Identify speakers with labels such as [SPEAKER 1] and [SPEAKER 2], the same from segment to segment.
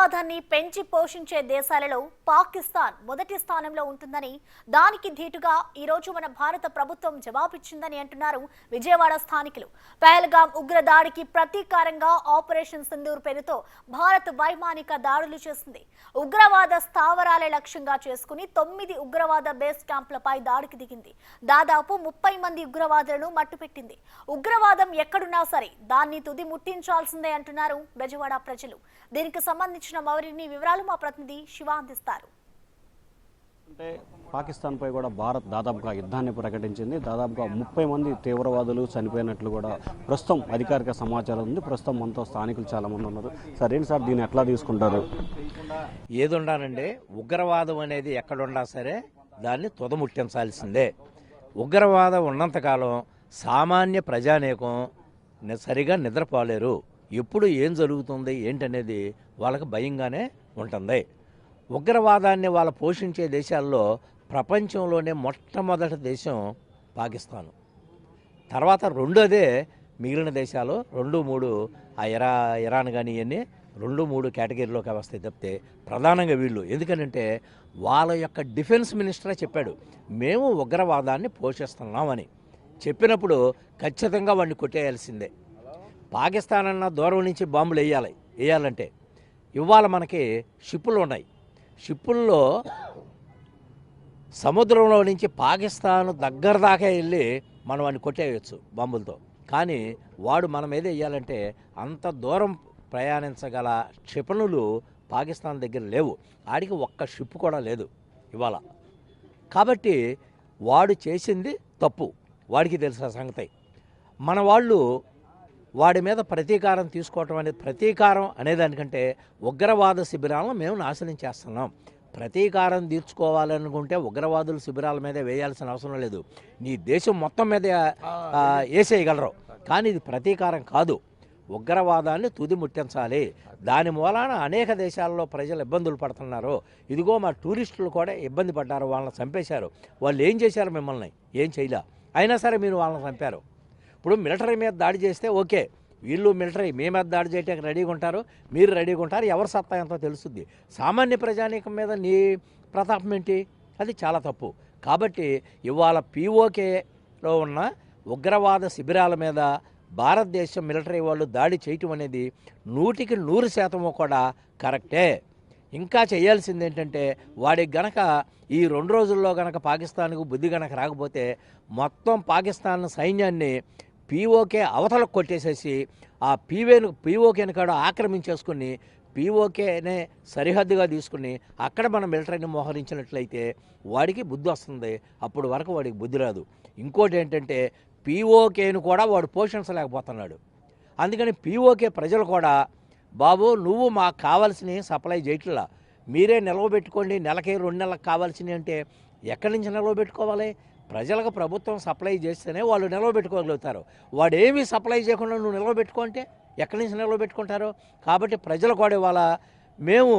[SPEAKER 1] ఉగ్రవాదాన్ని పెంచి పోషించే దేశాలలో పాకిస్తాన్ మొదటి స్థానంలో ఉంటుందని, దానికి ధీటుగా ఈ రోజు మన భారత ప్రభుత్వం జవాబిచ్చిందని అంటున్నారు విజయవాడ స్థానికులు. పహల్గాం ఉగ్రదాడికి ప్రతీకారంగా ఆపరేషన్ సింధూర్ పేరుతో భారత్ వైమానిక దాడులు చేసింది. ఉగ్రవాద స్థావరాలే లక్ష్యంగా చేసుకుని 9 ఉగ్రవాద బేస్ క్యాంపులపై దాడికి దిగింది. దాదాపు 30 మంది ఉగ్రవాదులను మట్టుపెట్టింది. ఉగ్రవాదం ఎక్కడున్నా సరే దాన్ని తుది ముట్టించాల్సిందే అంటున్నారు బెజవాడ ప్రజలు. దీనికి సంబంధించిన మరిన్ని వివరాలు మా ప్రతినిధి శివ అందిస్తారు.
[SPEAKER 2] అంటే పాకిస్తాన్ పై కూడా భారత్ దాదాపుగా యుద్ధాన్ని ప్రకటించింది. దాదాపుగా 30 మంది తీవ్రవాదులు చనిపోయినట్లు కూడా ప్రస్తుతం అధికారిక సమాచారం ఉంది. ప్రస్తుతం మనతో స్థానికులు చాలా మంది ఉన్నారు. సార్, ఏంటి సార్ దీన్ని ఎట్లా తీసుకుంటారు?
[SPEAKER 3] ఏదుండానండి, ఉగ్రవాదం అనేది ఎక్కడున్నా సరే దాన్ని తుదముట్టించాల్సిందే. ఉగ్రవాదం ఉన్నంతకాలం సామాన్య ప్రజానీకం సరిగా నిద్రపోలేరు. ఎప్పుడు ఏం జరుగుతుంది ఏంటనేది వాళ్ళకి భయంగానే ఉంటుంది. ఉగ్రవాదాన్ని వాళ్ళు పోషించే దేశాల్లో ప్రపంచంలోనే మొట్టమొదటి దేశం పాకిస్తాను. తర్వాత రెండోదే మిగిలిన దేశాలు 2, 3 ఇరాన్ కానీ ఇవన్నీ 2, 3 కేటగిరీలోకి వస్తాయి తప్పితే ప్రధానంగా వీళ్ళు. ఎందుకంటే వాళ్ళ యొక్క డిఫెన్స్ మినిస్టరే చెప్పాడు, మేము ఉగ్రవాదాన్ని పోషిస్తున్నామని చెప్పినప్పుడు ఖచ్చితంగా వాడిని కొట్టేయాల్సిందే. పాకిస్తాన్ అన్న దూరం నుంచి బాంబులు వేయాలంటే ఇవాళ మనకి షిప్పులు ఉన్నాయి. షిప్పుల్లో సముద్రంలో నుంచి పాకిస్తాన్ దగ్గర దాకా వెళ్ళి మనం వాడిని కొట్టేయచ్చు బాంబులతో. కానీ వాడు మన మీద వేయాలంటే అంత దూరం ప్రయాణించగల క్షిపణులు పాకిస్తాన్ దగ్గర లేవు. ఆడికి ఒక్క షిప్ కూడా లేదు ఇవాళ. కాబట్టి వాడు చేసింది తప్పు, వాడికి తెలిసిన సంగతి. మన వాళ్ళు వాడి మీద ప్రతీకారం తీసుకోవటం అనేది, ప్రతీకారం అనేదానికంటే ఉగ్రవాద శిబిరాలను మేము నాశనం చేస్తున్నాం. ప్రతీకారం తీర్చుకోవాలనుకుంటే ఉగ్రవాదుల శిబిరాల మీద వేయాల్సిన అవసరం లేదు, నీ దేశం మొత్తం మీద వేసేయగలరు. కానీ ఇది ప్రతీకారం కాదు, ఉగ్రవాదాన్ని తుది ముట్టించాలి. దాని మూలాన అనేక దేశాల్లో ప్రజలు ఇబ్బందులు పడుతున్నారు. ఇదిగో మా టూరిస్టులు కూడా ఇబ్బంది పడ్డారు, వాళ్ళని చంపేశారు. వాళ్ళు ఏం చేశారు? మిమ్మల్ని ఏం చేయలే, అయినా సరే మీరు వాళ్ళని చంపారు. ఇప్పుడు మిలిటరీ మీద దాడి చేస్తే ఓకే, వీళ్ళు మిలిటరీ మీ మీద దాడి చేయడానికి రెడీగా ఉంటారు, మీరు రెడీగా ఉంటారు, ఎవరి సత్తా ఎంతో తెలుస్తుంది. సామాన్య ప్రజానీకం మీద నీ ప్రతాపం ఏంటి? అది చాలా తప్పు. కాబట్టి ఇవాళ POKలో ఉన్న ఉగ్రవాద శిబిరాల మీద భారతదేశం మిలిటరీ వాళ్ళు దాడి చేయటం అనేది 100కి 100% కూడా కరెక్టే. ఇంకా చేయాల్సింది ఏంటంటే వాడికి గనక ఈ 2 రోజుల్లో గనక పాకిస్తాన్కు బుద్ధి గనక రాకపోతే మొత్తం పాకిస్తాన్ సైన్యాన్ని POK అవతలకు కొట్టేసేసి ఆ POKని కూడా ఆక్రమించేసుకుని POKనే సరిహద్దుగా తీసుకుని అక్కడ మన మిలిటరీని మోహరించినట్లయితే వాడికి బుద్ధి వస్తుంది. అప్పుడు వరకు వాడికి బుద్ధి రాదు. ఇంకోటి ఏంటంటే POKను కూడా వాడు పోషించలేకపోతున్నాడు. అందుకని POK ప్రజలు కూడా, బాబు నువ్వు మాకు కావాల్సినవి సప్లై చేయట్లా, మీరే నిలవబెట్టుకోండి, నెలకి 2 నెలలకు కావాల్సినవి అంటే ఎక్కడి నుంచి నిలవబెట్టుకోవాలి? ప్రజలకు ప్రభుత్వం సప్లై చేస్తేనే వాళ్ళు నిలవబెట్టుకోగలుగుతారు. వాడు ఏమీ సప్లై చేయకుండా నువ్వు నిలవబెట్టుకుంటే ఎక్కడి నుంచి నిలవబెట్టుకుంటారు? కాబట్టి ప్రజలు కూడా ఇవాళ మేము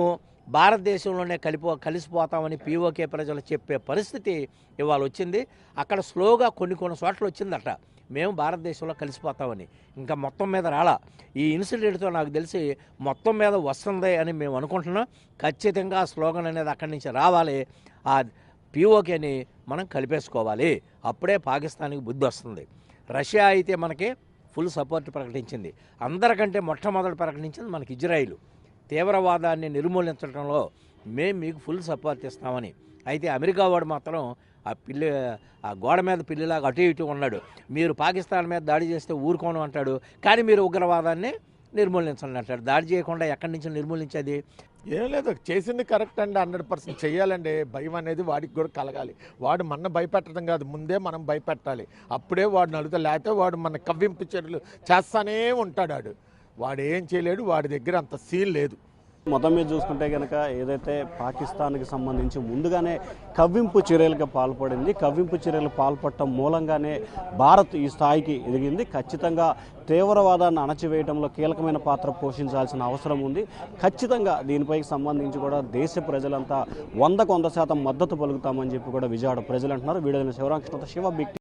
[SPEAKER 3] భారతదేశంలోనే కలిసిపోతామని POK ప్రజలు చెప్పే పరిస్థితి ఇవాళ వచ్చింది. అక్కడ స్లోగా కొన్ని చోట్ల వచ్చిందట, మేము భారతదేశంలో కలిసిపోతామని. ఇంకా మొత్తం మీద రాలా. ఈ ఇన్సిడెంట్తో నాకు తెలిసి మొత్తం మీద వస్తుంది అని మేము అనుకుంటున్నాం. ఖచ్చితంగా ఆ స్లోగన్ అనేది అక్కడి నుంచి రావాలి. ఆ POKని మనం కలిపేసుకోవాలి. అప్పుడే పాకిస్తాన్కి బుద్ధి వస్తుంది. రష్యా అయితే మనకి ఫుల్ సపోర్ట్ ప్రకటించింది. అందరికంటే మొట్టమొదటి ప్రకటించింది మనకి ఇజ్రాయిల్. తీవ్రవాదాన్ని నిర్మూలించడంలో మేము మీకు ఫుల్ సపోర్ట్ ఇస్తామని. అయితే అమెరికా వాడు మాత్రం ఆ గోడ మీద పిల్లిలాగా అటు ఇటు ఉన్నాడు. మీరు పాకిస్తాన్ మీద దాడి చేస్తే ఊరుకోను అంటాడు, కానీ మీరు ఉగ్రవాదాన్ని నిర్మూలించండి అంటాడు. దాడి చేయకుండా ఎక్కడి నుంచి నిర్మూలించేది?
[SPEAKER 4] ఏం లేదు, చేసింది కరెక్ట్ అండి, 100% చెయ్యాలండి. భయం అనేది వాడికి కూడా కలగాలి. వాడు మన భయపెట్టడం కాదు, ముందే మనం భయపెట్టాలి. అప్పుడే వాడు నలుగుతా, లేకపోతే వాడు మన కవ్వింపు చర్యలు చేస్తానే ఉంటాడు. వాడు ఏం చేయలేడు, వాడి దగ్గర అంత సీన్ లేదు.
[SPEAKER 2] మొత్తం మీద చూసుకుంటే కనుక ఏదైతే పాకిస్తాన్కి సంబంధించి ముందుగానే కవ్వింపు చర్యలకు పాల్పడింది, కవ్వింపు చర్యలు పాల్పడటం మూలంగానే భారత్ ఈ స్థాయికి ఎదిగింది. ఖచ్చితంగా తీవ్రవాదాన్ని అణచివేయడంలో కీలకమైన పాత్ర పోషించాల్సిన అవసరం ఉంది. ఖచ్చితంగా దీనిపై సంబంధించి కూడా దేశ ప్రజలంతా 100% మద్దతు పలుకుతామని చెప్పి కూడా విజయవాడ ప్రజలు అంటున్నారు. Video శివరామకృష్ణతో Shiva big